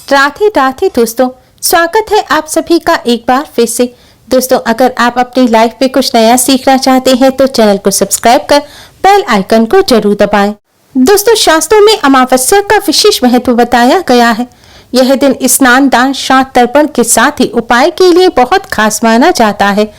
राधे राधे दोस्तों, स्वागत है आप सभी का एक बार फिर से। दोस्तों, अगर आप अपनी लाइफ में कुछ नया सीखना चाहते हैं तो चैनल को सब्सक्राइब कर बेल आइकन को जरूर दबाएं। दोस्तों, शास्त्रों में अमावस्या का विशेष महत्व बताया गया है। यह दिन स्नान, दान, श्राद्ध, तर्पण के साथ ही उपाय के लिए बहुत खास माना जाता है।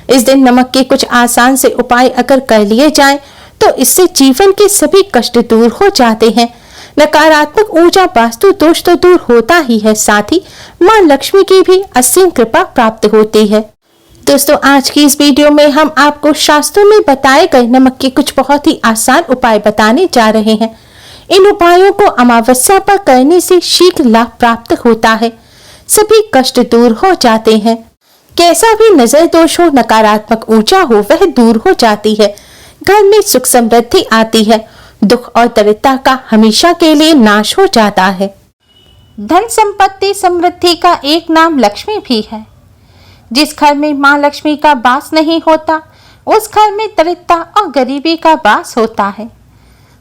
इस दिन नमक के कुछ आसान से उपाय अगर कर लिए जाएं तो इससे जीवन के सभी कष्ट दूर हो जाते हैं। नकारात्मक ऊर्जा, वास्तु दोष तो दूर होता ही है, साथ ही मां लक्ष्मी की भी असीम कृपा प्राप्त होती है। दोस्तों, आज की इस वीडियो में हम आपको शास्त्रों में बताए गए नमक के कुछ बहुत ही आसान उपाय बताने जा रहे हैं। इन उपायों को अमावस्या पर करने से शीघ्र लाभ प्राप्त होता है, सभी कष्ट दूर हो जाते हैं। कैसा भी नजर दोष हो, नकारात्मक ऊर्जा हो, वह दूर हो जाती है। घर में सुख समृद्धि आती है, दुख और दरिद्रता का हमेशा के लिए नाश हो जाता है। धन संपत्ति समृद्धि का एक नाम लक्ष्मी भी है। जिस घर में मां लक्ष्मी का वास नहीं होता, उस घर में दरिद्रता और गरीबी का वास होता है।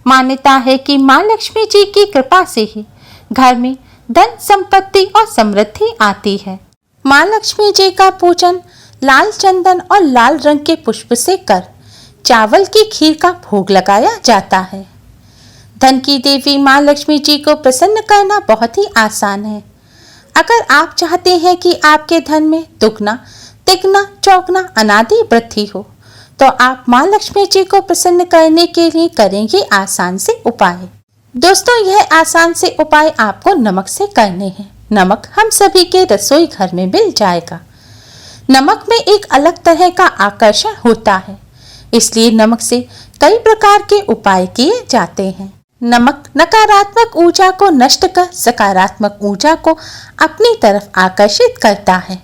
मान्यता है कि मां लक्ष्मी जी की कृपा से ही घर में धन संपत्ति और समृद्धि आती है। मां लक्ष्मी जी का पूजन लाल चंदन और लाल रंग के पुष्प से कर चावल की खीर का भोग लगाया जाता है। धन की देवी मां लक्ष्मी जी को प्रसन्न करना बहुत ही आसान है। अगर आप चाहते हैं कि आपके धन में दुगना, तिगना, चौगना, अनादि वृद्धि हो, तो आप मां लक्ष्मी जी को प्रसन्न करने के लिए करेंगे आसान से उपाय। दोस्तों, यह आसान से उपाय आपको नमक से करने हैं। नमक हम सभी के रसोई घर में मिल जाएगा। नमक में एक अलग तरह का आकर्षण होता है, इसलिए नमक से कई प्रकार के उपाय किए जाते हैं। नमक नकारात्मक ऊर्जा को नष्ट कर सकारात्मक ऊर्जा को अपनी तरफ आकर्षित करता है।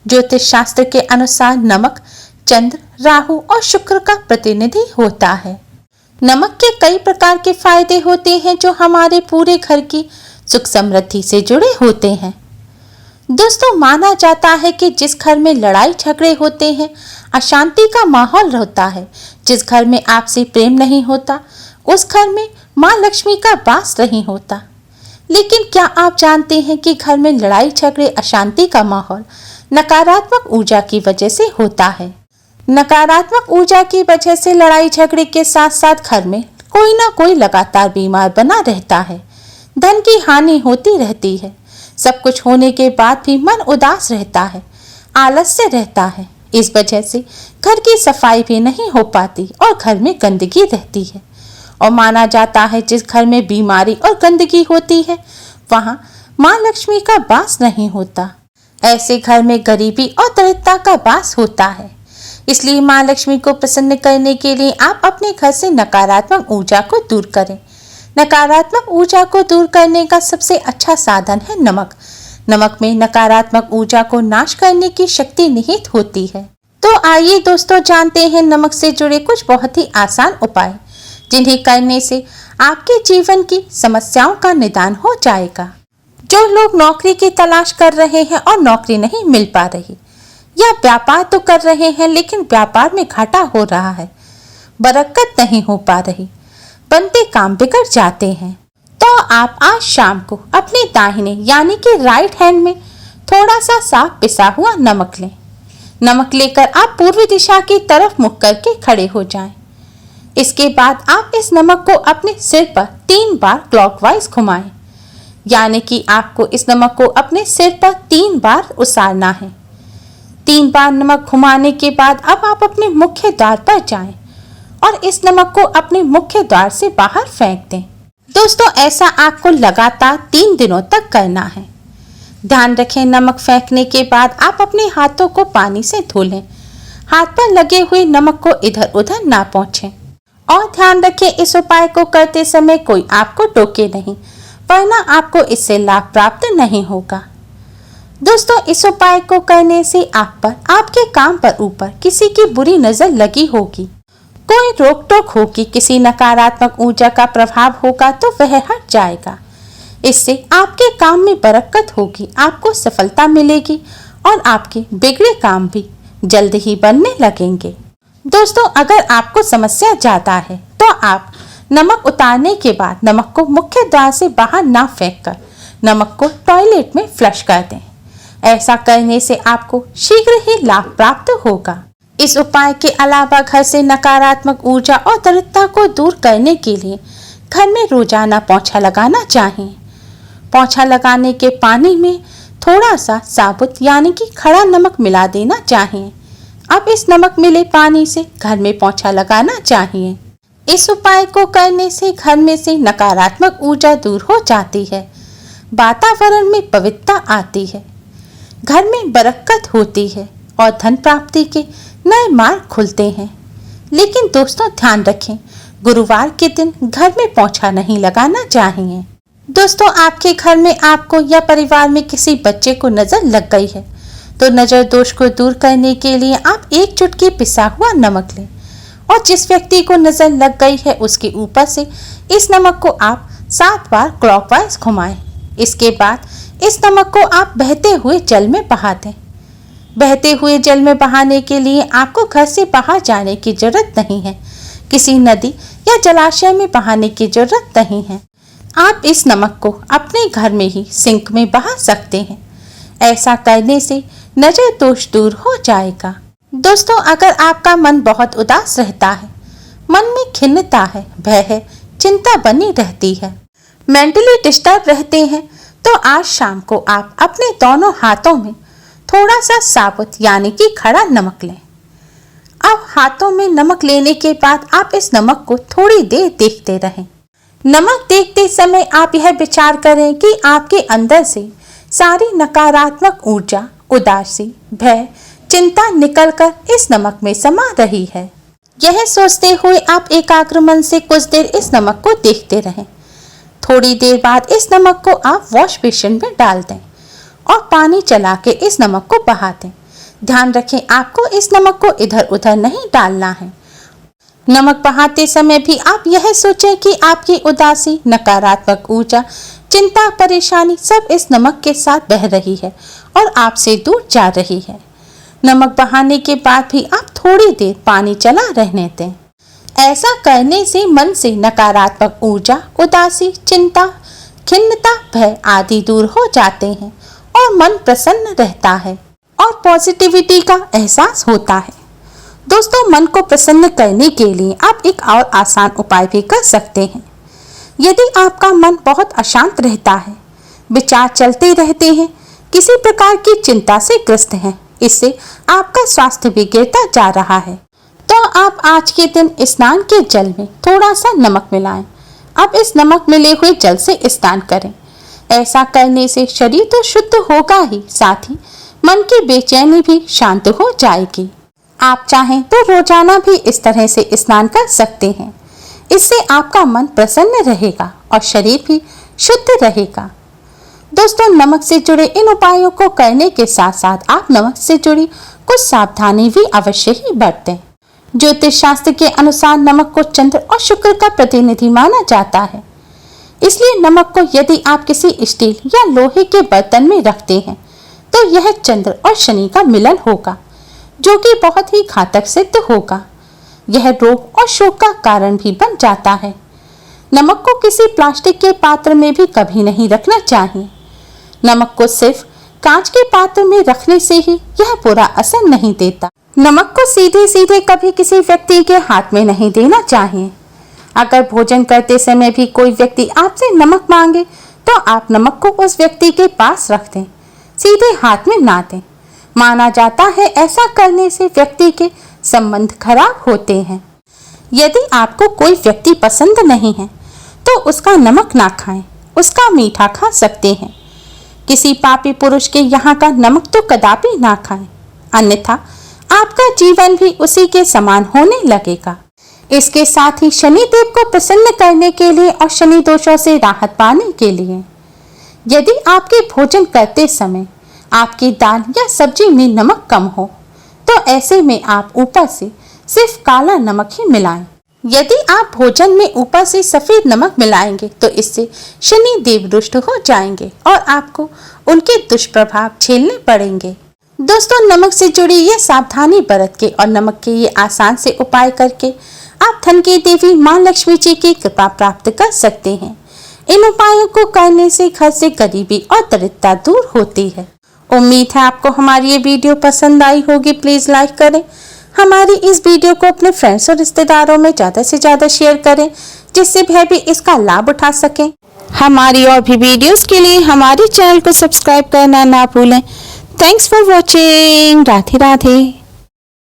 ज्योतिष शास्त्र के अनुसार नमक चंद्र, राहु और शुक्र का प्रतिनिधि होता है। नमक के कई प्रकार के फायदे होते हैं जो हमारे पूरे घर की सुख समृद्धि से जुड़े होते हैं। दोस्तों, माना जाता है कि जिस घर में लड़ाई झगड़े होते हैं, अशांति का माहौल होता है, जिस घर में आपसी प्रेम नहीं होता, उस घर में मां लक्ष्मी का वास नहीं होता। लेकिन क्या आप जानते हैं कि घर में लड़ाई झगड़े, अशांति का माहौल नकारात्मक ऊर्जा की वजह से होता है। नकारात्मक ऊर्जा की वजह से लड़ाई झगड़े के साथ साथ घर में कोई ना कोई लगातार बीमार बना रहता है। धन की हानि होती रहती है। सब कुछ होने के बाद भी मन उदास रहता है, आलस्य रहता है। इस वजह से घर की सफाई भी नहीं हो पाती और घर में गंदगी रहती है। और माना जाता है जिस घर में बीमारी और गंदगी होती है, वहां मां लक्ष्मी का वास नहीं होता। ऐसे घर में गरीबी और दरिद्रता का वास होता है। इसलिए मां लक्ष्मी को प्रसन्न करने के लिए आप अपने घर से नकारात्मक ऊर्जा को दूर करें। नकारात्मक ऊर्जा को दूर करने का सबसे अच्छा साधन है नमक। नमक में नकारात्मक ऊर्जा को नाश करने की शक्ति निहित होती है। तो आइए दोस्तों, जानते हैं नमक से जुड़े कुछ बहुत ही आसान उपाय, जिन्हें करने से आपके जीवन की समस्याओं का निदान हो जाएगा। जो लोग नौकरी की तलाश कर रहे हैं और नौकरी नहीं मिल पा रही, या व्यापार तो कर रहे हैं लेकिन व्यापार में घाटा हो रहा है, बरकत नहीं हो पा रही, बनते काम बिगड़ जाते हैं, तो आप आज शाम को अपने दाहिने यानी कि राइट हैंड में थोड़ा सा साफ पिसा हुआ नमक लें। नमक लेकर आप पूर्वी दिशा की तरफ मुख करके खड़े हो जाएं। इसके बाद आप इस नमक को अपने सिर पर 3 बार क्लॉकवाइज घुमाएं, यानी कि आपको इस नमक को अपने सिर पर 3 बार उसारना है। 3 बार नमक घुमाने के बाद अब आप अपने मुख्य द्वार पर जाएं और इस नमक को अपने मुख्य द्वार से बाहर फेंक दें। दोस्तों, ऐसा आपको लगातार 3 दिनों तक करना है। ध्यान रखें, नमक फेंकने के बाद आप अपने हाथों को पानी से धो लें। हाथ पर लगे हुए नमक को इधर उधर ना पहुंचे। और ध्यान रखें, इस उपाय को करते समय कोई आपको टोके नहीं, वरना आपको इससे लाभ प्राप्त नहीं होगा। दोस्तों, इस उपाय को करने से आप पर, आपके काम पर ऊपर किसी की बुरी नजर लगी होगी, कोई रोक टोक होगी, किसी नकारात्मक ऊर्जा का प्रभाव होगा तो वह हट जाएगा। इससे आपके काम में बरकत होगी, आपको सफलता मिलेगी और आपके बिगड़े काम भी जल्द ही बनने लगेंगे। दोस्तों, अगर आपको समस्या ज्यादा है तो आप नमक उतारने के बाद नमक को मुख्य द्वार से बाहर ना फेंककर नमक को टॉयलेट में फ्लश कर दें। ऐसा करने से आपको शीघ्र ही लाभ प्राप्त होगा। इस उपाय के अलावा घर से नकारात्मक ऊर्जा और दरिद्रता को दूर करने के लिए घर में रोजाना पोंछा लगाना चाहिए। पोंछा लगाने के पानी में थोड़ा सा साबुत यानी कि खड़ा नमक मिला देना चाहिए। अब इस नमक मिले पानी से घर में पोंछा लगाना चाहिए। इस उपाय को करने से घर में से नकारात्मक ऊर्जा दूर हो जाती है, वातावरण में पवित्रता आती है, घर में बरकत होती है और धन प्राप्ति के नए मार्ग खुलते हैं। लेकिन दोस्तों ध्यान रखें, गुरुवार के दिन घर में पोंछा नहीं लगाना चाहिए। दोस्तों आपके घर में आपको या परिवार में किसी बच्चे को नजर लग गई है तो नजर दोष को दूर करने के लिए आप 1 चुटकी पिसा हुआ नमक लें और जिस व्यक्ति को नजर लग गई है उसके ऊपर से इस नमक को आप 7 बार क्लॉकवाइज घुमाएं। इसके बाद इस नमक को आप बहते हुए जल में बहा दें। बहते हुए जल में बहाने के लिए आपको घर से बाहर जाने की जरूरत नहीं है। किसी नदी या जलाशय में बहाने की जरूरत नहीं है। आप इस नमक को अपने घर में ही सिंक में बहा सकते हैं। ऐसा करने से नजर दोष दूर हो जाएगा। दोस्तों अगर आपका मन बहुत उदास रहता है, मन में खिन्नता है, भय है, चिंता बनी रहती है, मेंटली डिस्टर्ब रहते हैं तो आज शाम को आप अपने दोनों हाथों में थोड़ा सा साबुत यानी कि खड़ा नमक लें। अब हाथों में नमक लेने के बाद आप इस नमक को थोड़ी देर देखते रहें। नमक देखते समय आप यह विचार करें कि आपके अंदर से सारी नकारात्मक ऊर्जा, उदासी, भय, चिंता निकलकर इस नमक में समा रही है। यह सोचते हुए आप एकाग्र मन से कुछ देर इस नमक को देखते रहें। थोड़ी देर बाद इस नमक को आप वॉश बेसिन में डाल दें और पानी चला के इस नमक को बहा दें। ध्यान रखें आपको इस नमक को इधर उधर नहीं डालना है। नमक बहाते समय भी आप यह सोचें कि आपकी उदासी, नकारात्मक ऊर्जा, चिंता, परेशानी सब इस नमक के साथ बह रही है और आपसे दूर जा रही है। नमक बहाने के बाद भी आप थोड़ी देर पानी चला रहने दें। ऐसा करने से मन से नकारात्मक ऊर्जा, उदासी, चिंता, खिन्नता, भय आदि दूर हो जाते हैं और मन प्रसन्न रहता है और पॉजिटिविटी का एहसास होता है। दोस्तों मन को प्रसन्न करने के लिए आप एक और आसान उपाय भी कर सकते हैं। यदि आपका मन बहुत अशांत रहता है, विचार चलते रहते हैं, किसी प्रकार की चिंता से ग्रस्त हैं, इससे आपका स्वास्थ्य बिगड़ता जा रहा है, तो आप आज के दिन स्नान के जल में थोड़ा सा नमक मिलाएं। अब इस नमक मिले हुए जल से स्नान करें। ऐसा करने से शरीर तो शुद्ध होगा ही, साथ ही मन की बेचैनी भी शांत हो जाएगी। आप चाहें तो रोजाना भी इस तरह से स्नान कर सकते हैं। इससे आपका मन प्रसन्न रहेगा और शरीर भी शुद्ध रहेगा। दोस्तों नमक से जुड़े इन उपायों को करने के साथ साथ आप नमक से जुड़ी कुछ सावधानी भी अवश्य ही बरतें। ज्योतिष शास्त्र के अनुसार नमक को चंद्र और शुक्र का प्रतिनिधि माना जाता है। इसलिए नमक को यदि आप किसी स्टील या लोहे के बर्तन में रखते हैं तो यह चंद्र और शनि का मिलन होगा, जो कि बहुत ही घातक सिद्ध होगा। यह रोग और शोक का कारण भी बन जाता है। नमक को किसी प्लास्टिक के पात्र में भी कभी नहीं रखना चाहिए। नमक को सिर्फ कांच के पात्र में रखने से ही यह बुरा असर नहीं देता। नमक को सीधे सीधे कभी किसी व्यक्ति के हाथ में नहीं देना चाहिए। अगर भोजन करते समय भी कोई व्यक्ति आपसे नमक मांगे तो आप नमक को उस व्यक्ति के पास रख दें, सीधे हाथ में ना दें। माना जाता है ऐसा करने से व्यक्ति के संबंध खराब होते हैं। यदि आपको कोई व्यक्ति पसंद नहीं है तो उसका नमक ना खाएं, उसका मीठा खा सकते हैं। किसी पापी पुरुष के यहाँ का नमक तो कदापि ना खाएं, अन्यथा आपका जीवन भी उसी के समान होने लगेगा। इसके साथ ही शनि देव को प्रसन्न करने के लिए और शनि दोषों से राहत पाने के लिए यदि आपके भोजन करते समय आपकी दाल या सब्जी में नमक कम हो तो ऐसे में आप ऊपर से सिर्फ काला नमक ही मिलाएं। यदि आप भोजन में ऊपर से सफेद नमक मिलाएंगे तो इससे शनि देव रुष्ट हो जाएंगे और आपको उनके दुष्प्रभाव झेलने पड़ेंगे। दोस्तों नमक से जुड़ी ये सावधानी बरत के और नमक के ये आसान से उपाय करके आप धन की देवी मां लक्ष्मी जी की कृपा प्राप्त कर सकते हैं। इन उपायों को करने से घर से गरीबी और दरिद्रता दूर होती है। उम्मीद है आपको हमारी ये वीडियो पसंद आई होगी। प्लीज लाइक करें, हमारी इस वीडियो को अपने फ्रेंड्स और रिश्तेदारों में ज़्यादा से ज़्यादा शेयर करें, जिससे वह भी इसका लाभ उठा सकें। हमारी और भी वीडियोस के लिए हमारे चैनल को सब्सक्राइब करना ना भूलें। Thanks for watching. Radhe Radhe.